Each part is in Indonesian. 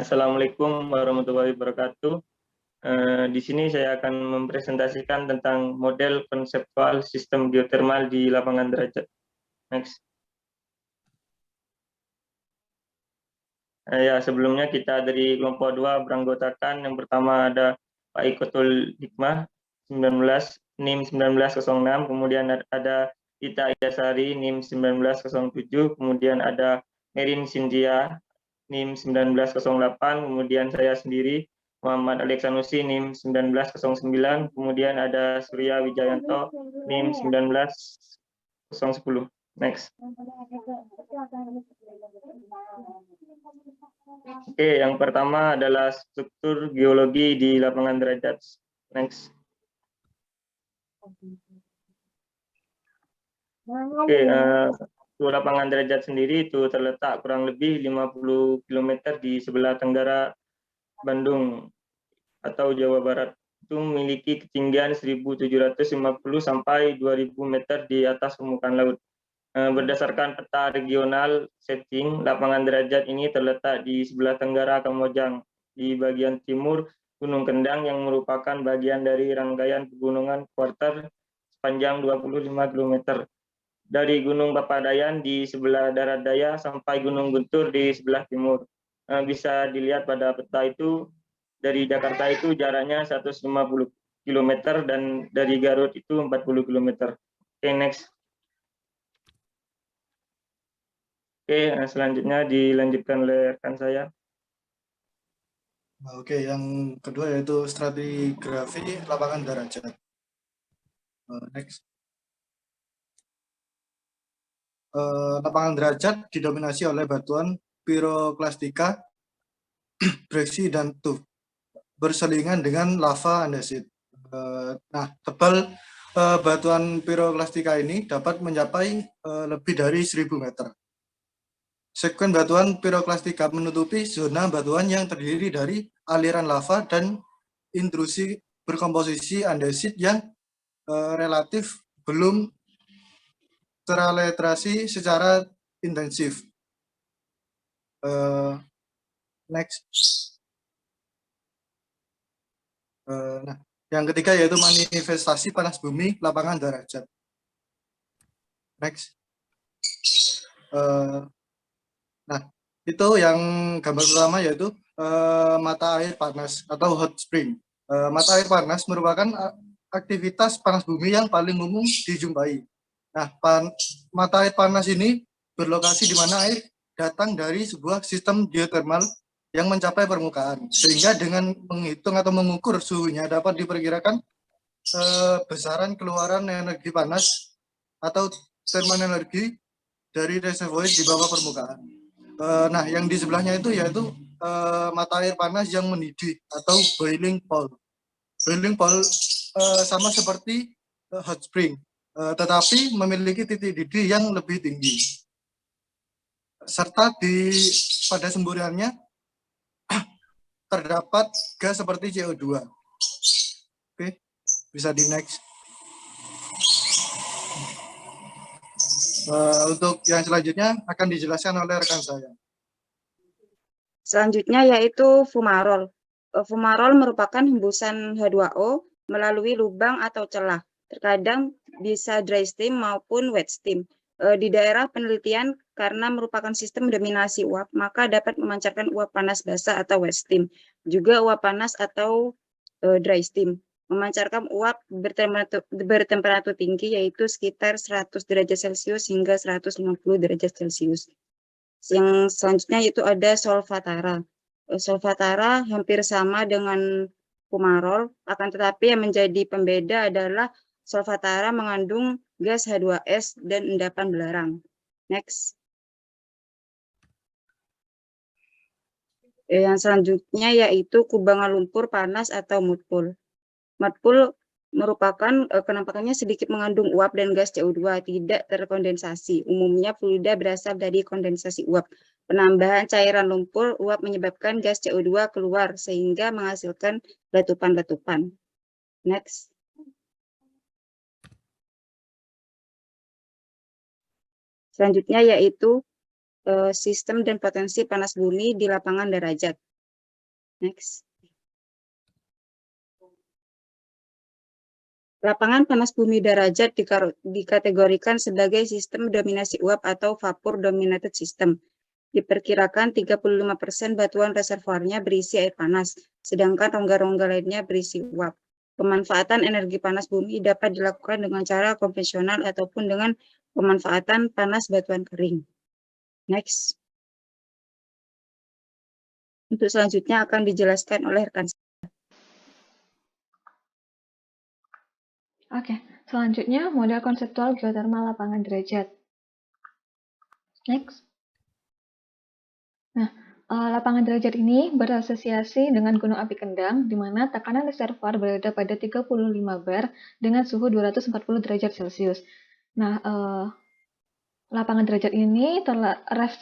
Assalamualaikum warahmatullahi wabarakatuh. Di sini saya akan mempresentasikan tentang model konseptual sistem geotermal di lapangan derajat. Next. Ya, sebelumnya kita dari kelompok 2 beranggotakan. Yang pertama ada Pak Ikotul Hikmah 19 NIM 1906, kemudian ada Ita Idasari NIM 1907, kemudian ada Merin Cynthia NIM 1908, kemudian saya sendiri Muhammad Alex Sanusi NIM 1909, kemudian ada Surya Wijayanto NIM 19010. Next. Oke, yang pertama adalah struktur geologi di lapangan derajat. Next. Oke, lapangan derajat sendiri itu terletak kurang lebih 50 km di sebelah tenggara Bandung atau Jawa Barat. Itu memiliki ketinggian 1.750 sampai 2.000 meter di atas permukaan laut. Berdasarkan peta regional setting, lapangan derajat ini terletak di sebelah tenggara Kamojang, di bagian timur Gunung Kendang yang merupakan bagian dari rangkaian pegunungan Quarter sepanjang 25 km. Dari Gunung Papandayan di sebelah darat daya sampai Gunung Guntur di sebelah timur. Bisa dilihat pada peta itu, dari Jakarta itu jaraknya 150 km dan dari Garut itu 40 km. Oke, next. Oke, selanjutnya dilanjutkan oleh rekan saya. Oke, yang kedua yaitu stratigrafi lapangan derajat. Next. Lapangan derajat didominasi oleh batuan piroklastika, breksi, dan tuff, berselingan dengan lava andesit. Nah, tebal batuan piroklastika ini dapat mencapai lebih dari 1.000 meter. Sekuen batuan piroklastika menutupi zona batuan yang terdiri dari aliran lava dan intrusi berkomposisi andesit yang relatif belum teraletrasi secara intensif. Next. Nah, yang ketiga yaitu manifestasi panas bumi lapangan derajat. Next. Nah, itu yang gambar pertama yaitu mata air panas atau hot spring. Mata air panas merupakan aktivitas panas bumi yang paling umum dijumpai. Nah, mata air panas ini berlokasi di mana air datang dari sebuah sistem geotermal yang mencapai permukaan, sehingga dengan menghitung atau mengukur suhunya dapat diperkirakan besaran keluaran energi panas atau thermal energi dari reservoir di bawah permukaan. Nah, yang di sebelahnya itu yaitu mata air panas yang mendidih atau boiling pool. Boiling pool sama seperti hot spring, tetapi memiliki titik didih yang lebih tinggi. Serta pada semburannya terdapat gas seperti CO2. Oke, bisa di next. Untuk yang selanjutnya akan dijelaskan oleh rekan saya. Selanjutnya yaitu fumarol. Fumarol merupakan hembusan H2O melalui lubang atau celah. Terkadang bisa dry steam maupun wet steam. Di daerah penelitian karena merupakan sistem dominasi uap, maka dapat memancarkan uap panas basah atau wet steam. Juga uap panas atau dry steam. Memancarkan uap bertemperatur tinggi yaitu sekitar 100 derajat Celcius hingga 150 derajat Celcius. Yang selanjutnya itu ada solvatara. Solvatara hampir sama dengan fumarol, akan tetapi yang menjadi pembeda adalah solvatara mengandung gas H2S dan endapan belerang. Next. Yang selanjutnya yaitu kubangan lumpur panas atau mudpool. Mudpool merupakan penampakannya sedikit mengandung uap dan gas CO2, tidak terkondensasi. Umumnya fluida berasal dari kondensasi uap. Penambahan cairan lumpur uap menyebabkan gas CO2 keluar sehingga menghasilkan letupan-letupan. Next. Selanjutnya yaitu sistem dan potensi panas bumi di lapangan derajat. Next. Lapangan panas bumi derajat dikategorikan sebagai sistem dominasi uap atau vapor dominated system. Diperkirakan 35% batuan reservoirnya berisi air panas, sedangkan rongga-rongga lainnya berisi uap. Pemanfaatan energi panas bumi dapat dilakukan dengan cara konvensional ataupun dengan pemanfaatan panas batuan kering. Next. Untuk selanjutnya akan dijelaskan oleh rekan saya. Oke, selanjutnya model konseptual geotermal lapangan derajat. Next. Nah, lapangan derajat ini berasosiasi dengan gunung api Kendang, di mana tekanan reservoir berada pada 35 bar dengan suhu 240 derajat Celcius. Nah, lapangan derajat ini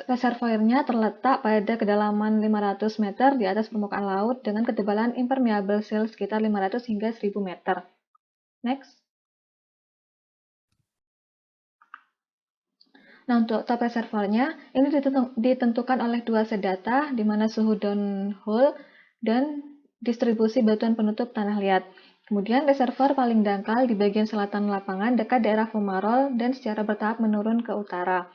reservoirnya terletak pada kedalaman 500 meter di atas permukaan laut dengan ketebalan impermeable seal sekitar 500 hingga 1000 meter. Next. Nah, untuk top reservoirnya, ini ditentukan oleh dua set data, di mana suhu downhole dan distribusi batuan penutup tanah liat. Kemudian reservoir paling dangkal di bagian selatan lapangan dekat daerah fumarole dan secara bertahap menurun ke utara.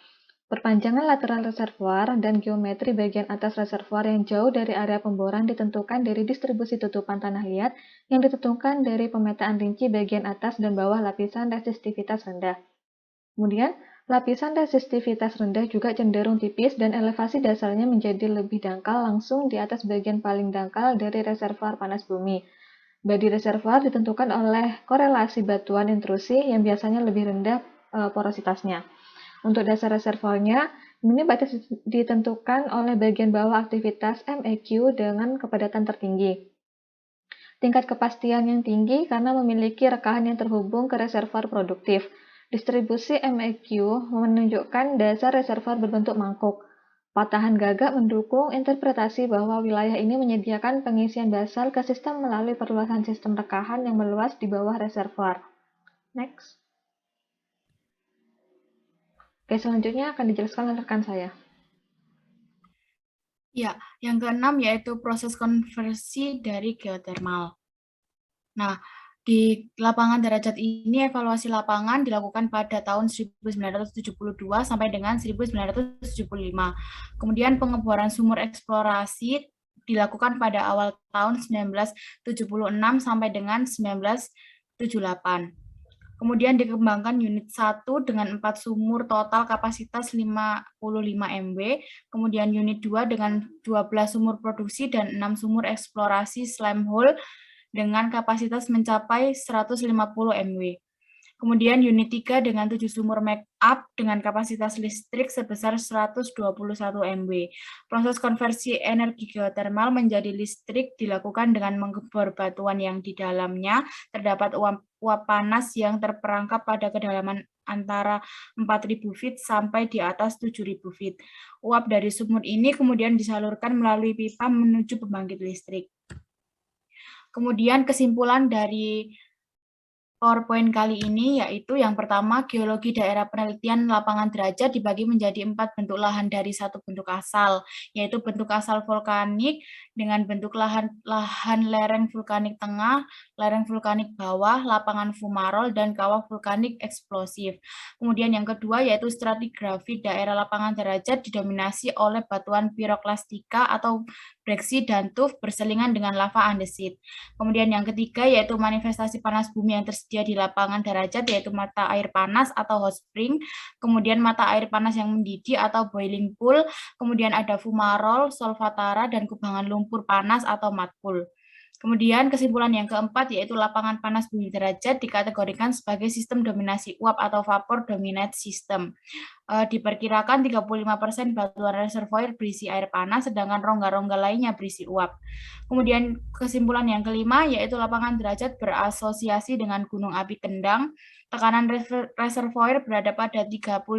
Perpanjangan lateral reservoir dan geometri bagian atas reservoir yang jauh dari area pemboran ditentukan dari distribusi tutupan tanah liat yang ditentukan dari pemetaan rinci bagian atas dan bawah lapisan resistivitas rendah. Kemudian, lapisan resistivitas rendah juga cenderung tipis dan elevasi dasarnya menjadi lebih dangkal langsung di atas bagian paling dangkal dari reservoir panas bumi. Badi reservoir ditentukan oleh korelasi batuan intrusi yang biasanya lebih rendah porositasnya. Untuk dasar reservoirnya, ini ditentukan oleh bagian bawah aktivitas MEQ dengan kepadatan tertinggi. Tingkat kepastian yang tinggi karena memiliki rekahan yang terhubung ke reservoir produktif. Distribusi MEQ menunjukkan dasar reservoir berbentuk mangkuk. Patahan gagak mendukung interpretasi bahwa wilayah ini menyediakan pengisian basal ke sistem melalui perluasan sistem rekahan yang meluas di bawah reservoir. Next. Oke, selanjutnya akan dijelaskan oleh rekan saya. Ya, yang keenam yaitu proses konversi dari geotermal. Nah, di lapangan derajat ini evaluasi lapangan dilakukan pada tahun 1972 sampai dengan 1975. Kemudian pengeboran sumur eksplorasi dilakukan pada awal tahun 1976 sampai dengan 1978. Kemudian dikembangkan unit 1 dengan 4 sumur total kapasitas 55 MW, kemudian unit 2 dengan 12 sumur produksi dan 6 sumur eksplorasi slam hole dengan kapasitas mencapai 150 MW. Kemudian unit 3 dengan 7 sumur make up dengan kapasitas listrik sebesar 121 MW. Proses konversi energi geotermal menjadi listrik dilakukan dengan menggebor batuan yang di dalamnya terdapat uap panas yang terperangkap pada kedalaman antara 4.000 feet sampai di atas 7.000 feet. Uap dari sumur ini kemudian disalurkan melalui pipa menuju pembangkit listrik. Kemudian kesimpulan dari PowerPoint kali ini yaitu yang pertama, geologi daerah penelitian lapangan derajat dibagi menjadi 4 bentuk lahan dari 1 bentuk asal, yaitu bentuk asal vulkanik dengan bentuk lahan lereng vulkanik tengah, lereng vulkanik bawah, lapangan fumarole, dan kawah vulkanik eksplosif. Kemudian yang kedua yaitu stratigrafi daerah lapangan derajat didominasi oleh batuan piroklastika atau breksi dan tuf berselingan dengan lava andesit. Kemudian yang ketiga yaitu manifestasi panas bumi yang tersedia di lapangan derajat yaitu mata air panas atau hot spring, kemudian mata air panas yang mendidih atau boiling pool, kemudian ada fumarole, solfatara, dan kubangan lumpur panas atau mud pool. Kemudian kesimpulan yang keempat yaitu lapangan panas bumi derajat dikategorikan sebagai sistem dominasi uap atau vapor dominant system. Diperkirakan 35% batuan reservoir berisi air panas, sedangkan rongga-rongga lainnya berisi uap. Kemudian kesimpulan yang kelima yaitu lapangan derajat berasosiasi dengan gunung api Kendang. Tekanan reservoir berada pada 35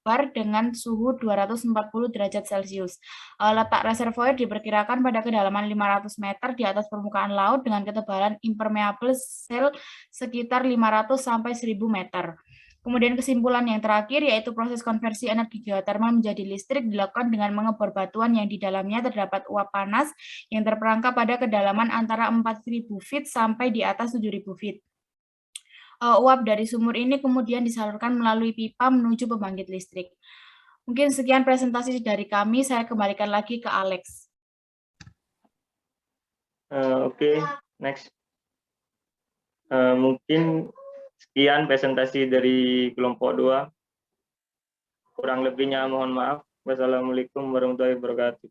bar dengan suhu 240 derajat Celcius. Letak reservoir diperkirakan pada kedalaman 500 meter di atas permukaan laut dengan ketebalan impermeable seal sekitar 500 sampai 1000 meter. Kemudian kesimpulan yang terakhir yaitu proses konversi energi geotermal menjadi listrik dilakukan dengan mengebor batuan yang di dalamnya terdapat uap panas yang terperangkap pada kedalaman antara 4.000 feet sampai di atas 7.000 feet. Uap dari sumur ini kemudian disalurkan melalui pipa menuju pembangkit listrik. Mungkin sekian presentasi dari kami, saya kembalikan lagi ke Alex. Oke, next. Mungkin sekian presentasi dari kelompok 2. Kurang lebihnya mohon maaf. Wassalamualaikum warahmatullahi wabarakatuh.